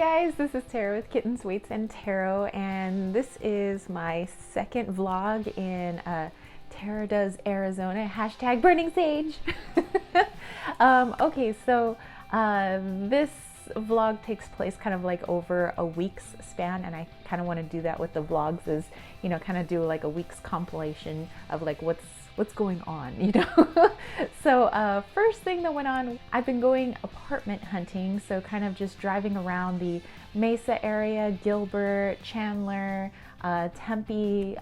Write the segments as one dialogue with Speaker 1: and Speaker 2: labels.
Speaker 1: Guys, this is Tara with Kittens, Weights, and Tarot, and this is my second vlog in Tara Does Arizona, hashtag burningsage. Okay, so this vlog takes place kind of like over a week's span, and I kind of want to do that with the vlogs, is, you know, kind of do like a week's compilation of like what's going on, you know. So first thing that went on, I've been going apartment hunting, so kind of just driving around the Mesa area, Gilbert, Chandler, Tempe,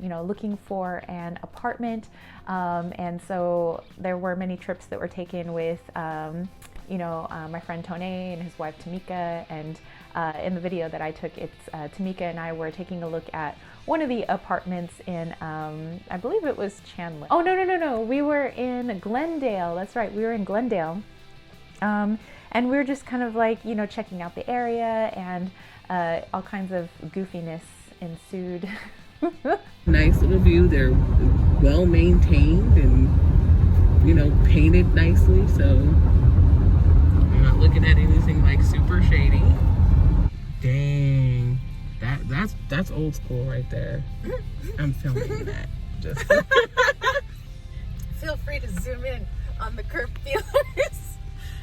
Speaker 1: you know, looking for an apartment. And so there were many trips that were taken with you know, my friend Tone and his wife Tamika, and in the video that I took, it's Tamika and I were taking a look at one of the apartments in, I believe it was Chandler. Oh, no, we were in Glendale. That's right, we were in Glendale. And we were just kind of like, you know, checking out the area, and all kinds of goofiness ensued.
Speaker 2: Nice little view. They're well maintained and, you know, painted nicely, so I'm not looking at anything like super shady. Dang, that's old school right there. I'm filming that. Just
Speaker 1: Feel free to zoom in on the curb feelers.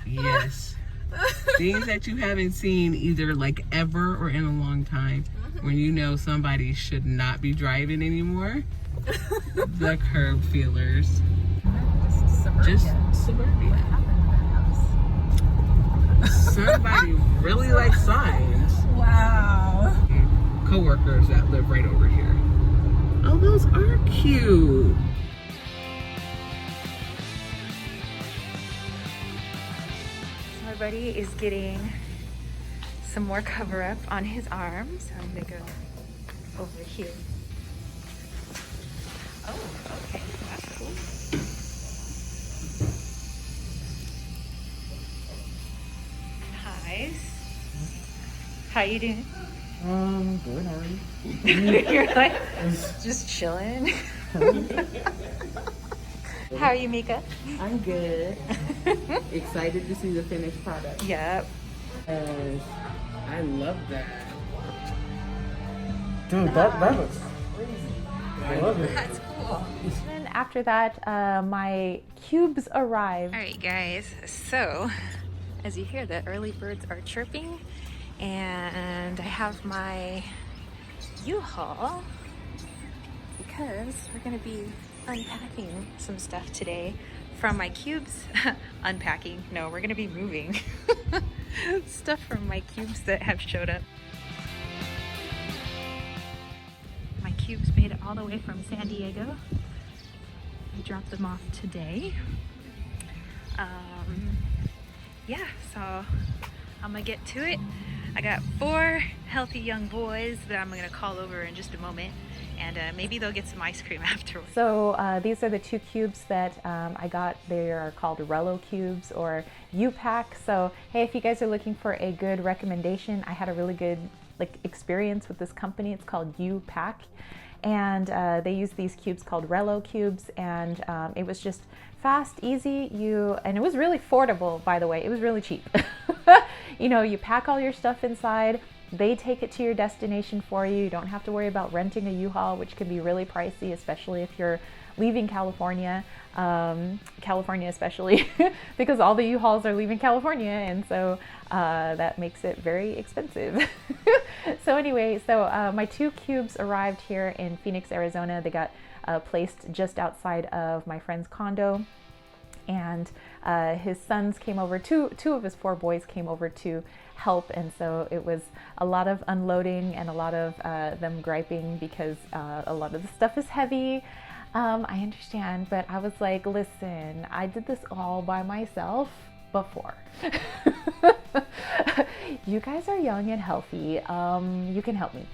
Speaker 2: Yes. Things that you haven't seen either like ever or in a long time. When you know somebody should not be driving anymore. The curb feelers. Just suburbia.
Speaker 1: What happened to that house?
Speaker 2: Somebody really likes signs.
Speaker 1: Wow.
Speaker 2: Co-workers that live right over here. Oh, those are cute.
Speaker 1: My buddy is getting some more cover up on his arm, so I'm gonna go over here. Oh, okay, that's cool. Nice. How you doing?
Speaker 3: Good, how are you?
Speaker 1: You're like just chilling. How are you, Mika?
Speaker 2: I'm good. Excited to see the finished product.
Speaker 1: Yep.
Speaker 2: I love that.
Speaker 3: Dude, that looks crazy. I love it.
Speaker 1: That's cool. And after that, my cubes arrived. All right, guys. So, as you hear, the early birds are chirping, and I have my U-Haul because we're gonna be unpacking some stuff today from my cubes. Unpacking? No, we're gonna be moving stuff from my cubes that have showed up. My cubes made it all the way from San Diego. I dropped them off today. Yeah, so I'm gonna get to it. I got 4 healthy young boys that I'm gonna call over in just a moment, and maybe they'll get some ice cream afterwards. So these are the 2 cubes that I got. They are called Rello cubes, or U-Pack. So hey, if you guys are looking for a good recommendation, I had a really good experience with this company. It's called U-Pack, and they use these cubes called Rello cubes, and it was just fast, easy, and it was really affordable, by the way. It was really cheap. You know, you pack all your stuff inside, they take it to your destination for you. You don't have to worry about renting a U-Haul, which can be really pricey, especially if you're leaving California. California especially, because all the U-Hauls are leaving California, and so that makes it very expensive. So anyway, so my 2 cubes arrived here in Phoenix, Arizona. They got placed just outside of my friend's condo, and his sons came over, two of his 4 boys came over to help, and so it was a lot of unloading and a lot of them griping because a lot of the stuff is heavy. I understand, but I was like, listen, I did this all by myself before. You guys are young and healthy. You can help me.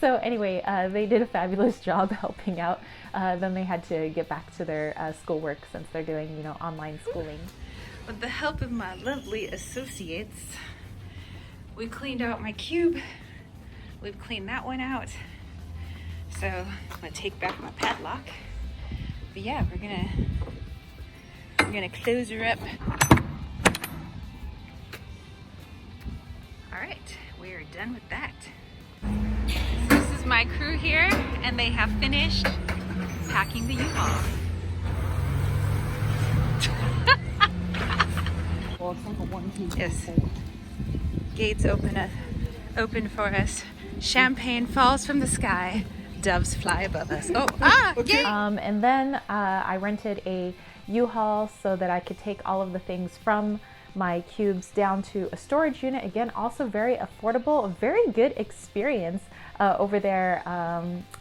Speaker 1: So anyway, they did a fabulous job helping out. Then they had to get back to their schoolwork, since they're doing, you know, online schooling. With the help of my lovely associates, we cleaned out my cube. We've cleaned that one out. So I'm gonna take back my padlock. But yeah, we're gonna close her up. All right, we are done with that. This is my crew here, and they have finished packing the U-Haul. Yes. Gates open for us. Champagne falls from the sky. Doves fly above us. Oh, yay!
Speaker 4: And then I rented a U-Haul so that I could take all of the things from my cubes down to a storage unit. Again, also very affordable, a very good experience over there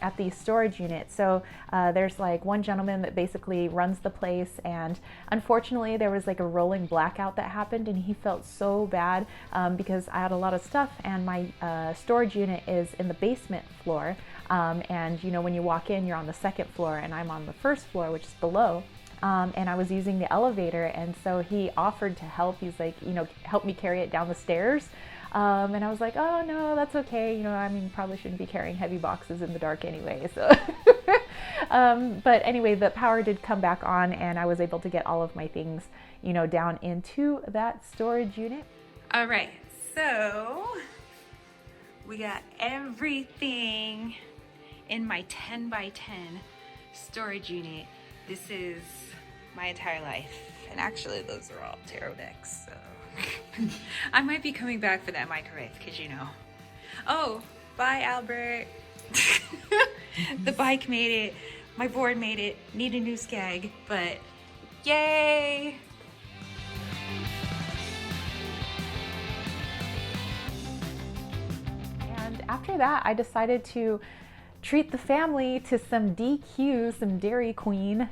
Speaker 4: at the storage unit. So there's like one gentleman that basically runs the place, and unfortunately there was like a rolling blackout that happened, and he felt so bad because I had a lot of stuff, and my storage unit is in the basement floor. And you know, when you walk in, you're on the second floor, and I'm on the first floor, which is below. And I was using the elevator, and so he offered to help. He's like, you know, help me carry it down the stairs. And I was like, oh no, that's okay. You know, I mean, probably shouldn't be carrying heavy boxes in the dark anyway. So, but anyway, the power did come back on, and I was able to get all of my things, you know, down into that storage unit.
Speaker 1: All right, so we got everything in my 10 by 10 storage unit. This is my entire life. And actually those are all tarot decks, so I might be coming back for that microwave, because you know. Oh, bye Albert. The bike made it, my board made it, need a new skag, but yay!
Speaker 4: And after that, I decided to treat the family to some DQ, some Dairy Queen.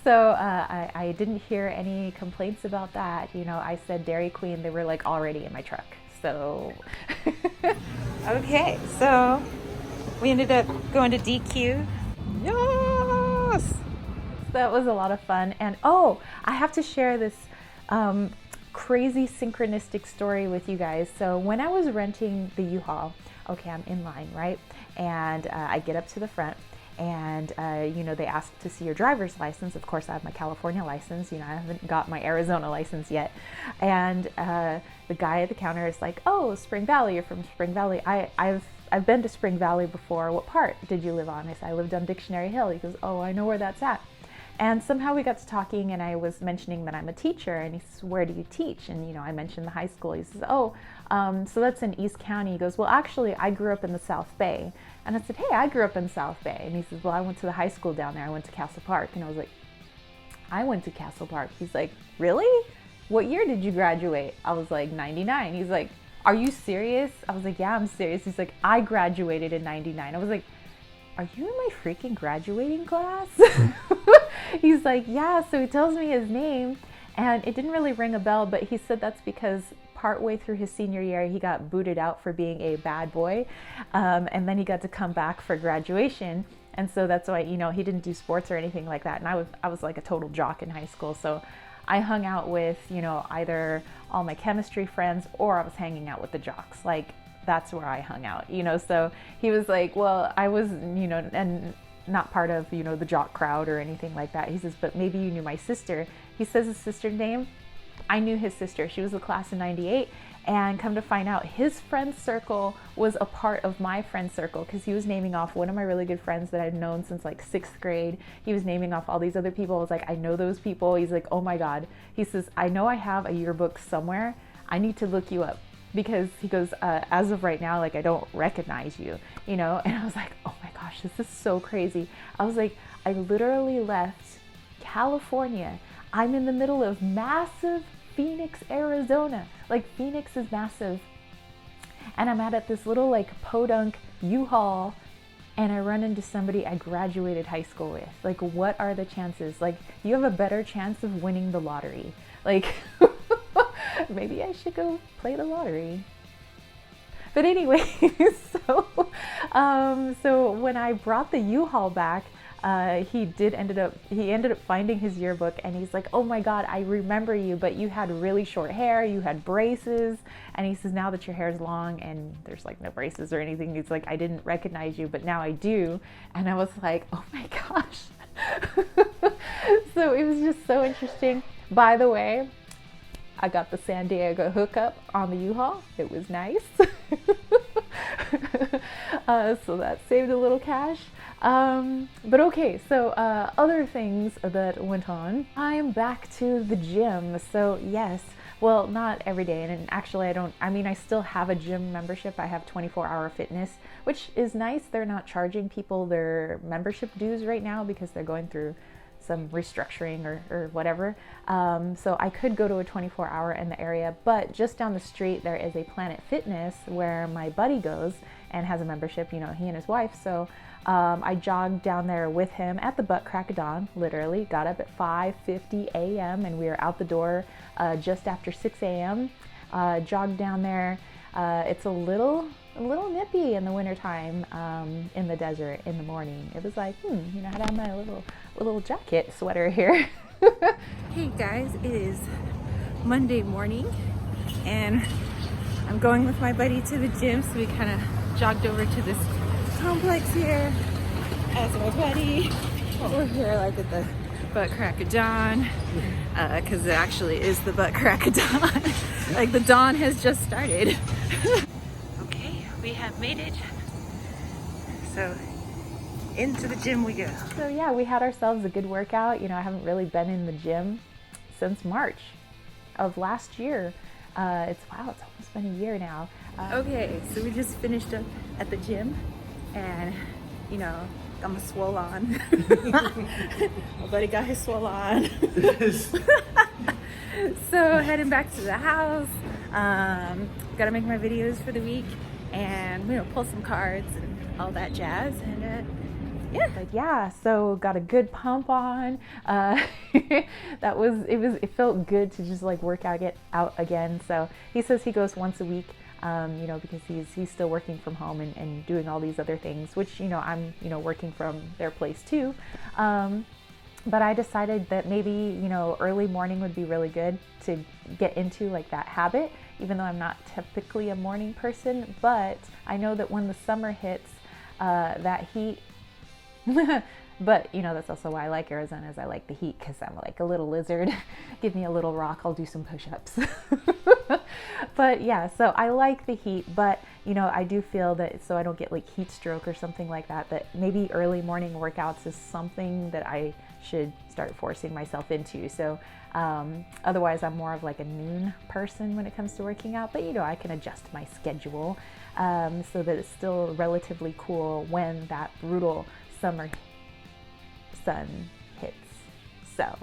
Speaker 4: So I didn't hear any complaints about that. You know, I said Dairy Queen, they were like already in my truck. So
Speaker 1: Okay, so we ended up going to DQ. Yes!
Speaker 4: that was a lot of fun. And oh, I have to share this crazy synchronistic story with you guys. So when I was renting the U-Haul, okay, I'm in line, right? And I get up to the front, and you know, they ask to see your driver's license. Of course, I have my California license. You know, I haven't got my Arizona license yet. And the guy at the counter is like, "Oh, Spring Valley. You're from Spring Valley. I've been to Spring Valley before. What part did you live on?" I said, "I lived on Dictionary Hill." He goes, "Oh, I know where that's at." And somehow we got to talking, and I was mentioning that I'm a teacher, and he says, "Where do you teach?" And you know, I mentioned the high school. He says, "Oh, so that's in East County." He goes, "Well, actually, I grew up in the South Bay." And I said, "Hey, I grew up in South Bay." And he says, "Well, I went to the high school down there. I went to Castle Park." And I was like, "I went to Castle Park." He's like, "Really? What year did you graduate?" I was like, 99. He's like, "Are you serious?" I was like, "Yeah, I'm serious." He's like, "I graduated in 99. I was like, "Are you in my freaking graduating class?" He's like, "Yeah." So he tells me his name, and it didn't really ring a bell, but he said that's because partway through his senior year, he got booted out for being a bad boy. And then he got to come back for graduation. And so that's why, you know, he didn't do sports or anything like that. And I was like a total jock in high school. So I hung out with, you know, either all my chemistry friends, or I was hanging out with the jocks. Like, that's where I hung out, you know. So he was like, "Well, I was, you know, and not part of, you know, the jock crowd or anything like that." He says, "But maybe you knew my sister." He says his sister's name. I knew his sister. She was the class of 98. And come to find out, his friend circle was a part of my friend circle, because he was naming off one of my really good friends that I'd known since like 6th grade. He was naming off all these other people. I was like, "I know those people." He's like, "Oh my God." He says, "I know I have a yearbook somewhere. I need to look you up." Because he goes, "As of right now, like, I don't recognize you, you know?" And I was like, "Oh my gosh, this is so crazy." I was like, I literally left California. I'm in the middle of massive Phoenix, Arizona. Like, Phoenix is massive. And I'm at this little like podunk U-Haul, and I run into somebody I graduated high school with. Like, what are the chances? Like, you have a better chance of winning the lottery. Like, maybe I should go play the lottery. But anyway, so when I brought the U-Haul back, he ended up finding his yearbook, and he's like, "Oh my God, I remember you, but you had really short hair, you had braces." And he says, "Now that your hair is long and there's like no braces or anything," he's like, "I didn't recognize you, but now I do." And I was like, "Oh my gosh." So it was just so interesting. By the way, I got the San Diego hookup on the U-Haul. It was nice. So that saved a little cash. But okay, so other things that went on. I'm back to the gym. So yes, well, not every day. And actually I still have a gym membership. I have 24-hour fitness, which is nice. They're not charging people their membership dues right now because they're going through some restructuring or whatever. So I could go to a 24-hour in the area, but just down the street there is a Planet Fitness where my buddy goes and has a membership, he and his wife. So I jogged down there with him at the butt crack of dawn, literally. Got up at 5:50 a.m. and we were out the door just after 6 a.m. Jogged down there. It's a little nippy in the wintertime in the desert in the morning. It was like, I had on my little jacket sweater here.
Speaker 1: Hey guys, it is Monday morning and I'm going with my buddy to the gym, so we kind of jogged over to this complex here as my buddy. We're here like at the butt crack of dawn, because it actually is the butt crack of dawn. Like the dawn has just started. Okay, we have made it. So into the gym we go.
Speaker 4: So yeah, we had ourselves a good workout. I haven't really been in the gym since March of last year. It's almost been a year now.
Speaker 1: Okay, so we just finished up at the gym and I'm a swole on. My buddy got his swole on. So heading back to the house. Gotta make my videos for the week and pull some cards and all that jazz, and
Speaker 4: so got a good pump on. It felt good to just like work out again. So he says he goes once a week, because he's still working from home and doing all these other things, which I'm working from their place too. But I decided that maybe early morning would be really good to get into like that habit, even though I'm not typically a morning person. But I know that when the summer hits, that heat but that's also why I like Arizona, is I like the heat, because I'm like a little lizard. Give me a little rock, I'll do some push-ups. But yeah, so I like the heat, but I do feel that, so I don't get like heat stroke or something like that, that maybe early morning workouts is something that I should start forcing myself into. So otherwise I'm more of like a noon person when it comes to working out, but I can adjust my schedule so that it's still relatively cool when that brutal summer sun hits. So,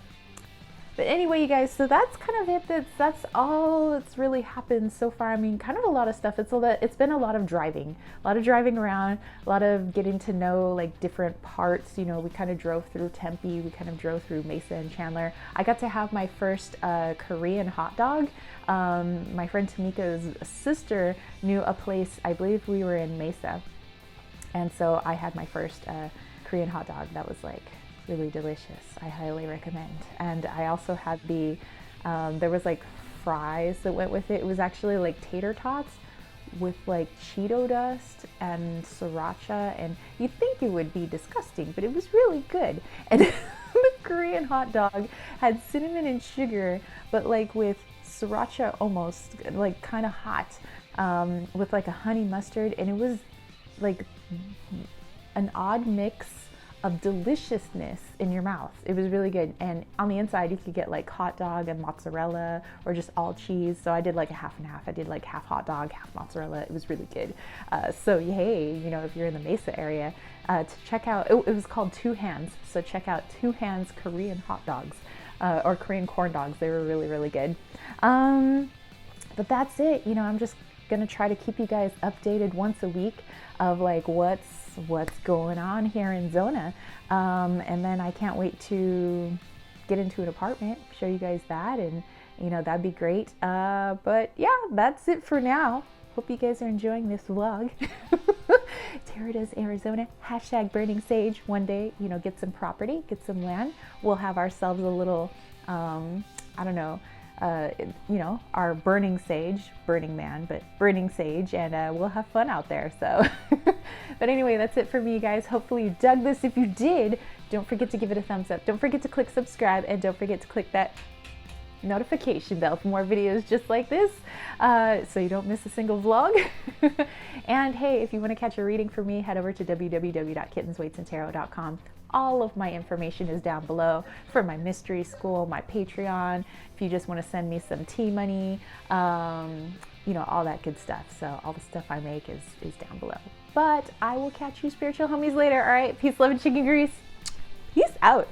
Speaker 4: but anyway, you guys, so that's kind of it. That's all that's really happened so far. Kind of a lot of stuff. It's been a lot of driving around, a lot of getting to know like different parts. We kind of drove through Tempe, we kind of drove through Mesa and Chandler. I got to have my first Korean hot dog. My friend Tamika's sister knew a place, I believe we were in Mesa, and so I had my first Korean hot dog. That was like really delicious. I highly recommend. And I also had there was like fries that went with it. It was actually like tater tots with like Cheeto dust and sriracha, and you'd think it would be disgusting, but it was really good. And the Korean hot dog had cinnamon and sugar, but like with sriracha almost, like kind of hot, with like a honey mustard, and it was like an odd mix of deliciousness in your mouth. It was really good. And on the inside you could get like hot dog and mozzarella or just all cheese. So I did like a half and half. I did like half hot dog, half mozzarella. It was really good. So hey, if you're in the Mesa area, to check out, it was called Two Hands. So check out Two Hands Korean hot dogs, or Korean corn dogs. They were really, really good. But that's it. I'm just gonna try to keep you guys updated once a week of like what's going on here in Zona, and then I can't wait to get into an apartment, show you guys that, and that'd be great. But yeah, that's it for now. Hope you guys are enjoying this vlog. Teradas, Arizona, #burningsage. One day, get some property, get some land. We'll have ourselves a little, I don't know, our burning sage, burning man, but burning sage, and we'll have fun out there. So, but anyway, that's it for me, guys. Hopefully you dug this. If you did, don't forget to give it a thumbs up. Don't forget to click subscribe, and don't forget to click that notification bell for more videos just like this, so you don't miss a single vlog. And hey, if you want to catch a reading from me, head over to www.kittensweightsandtarot.com. All of my information is down below for my mystery school, my Patreon, if you just want to send me some tea money, you know, all that good stuff. So all the stuff I make is down below. But I will catch you spiritual homies later, all right? Peace, love, and chicken grease. Peace out.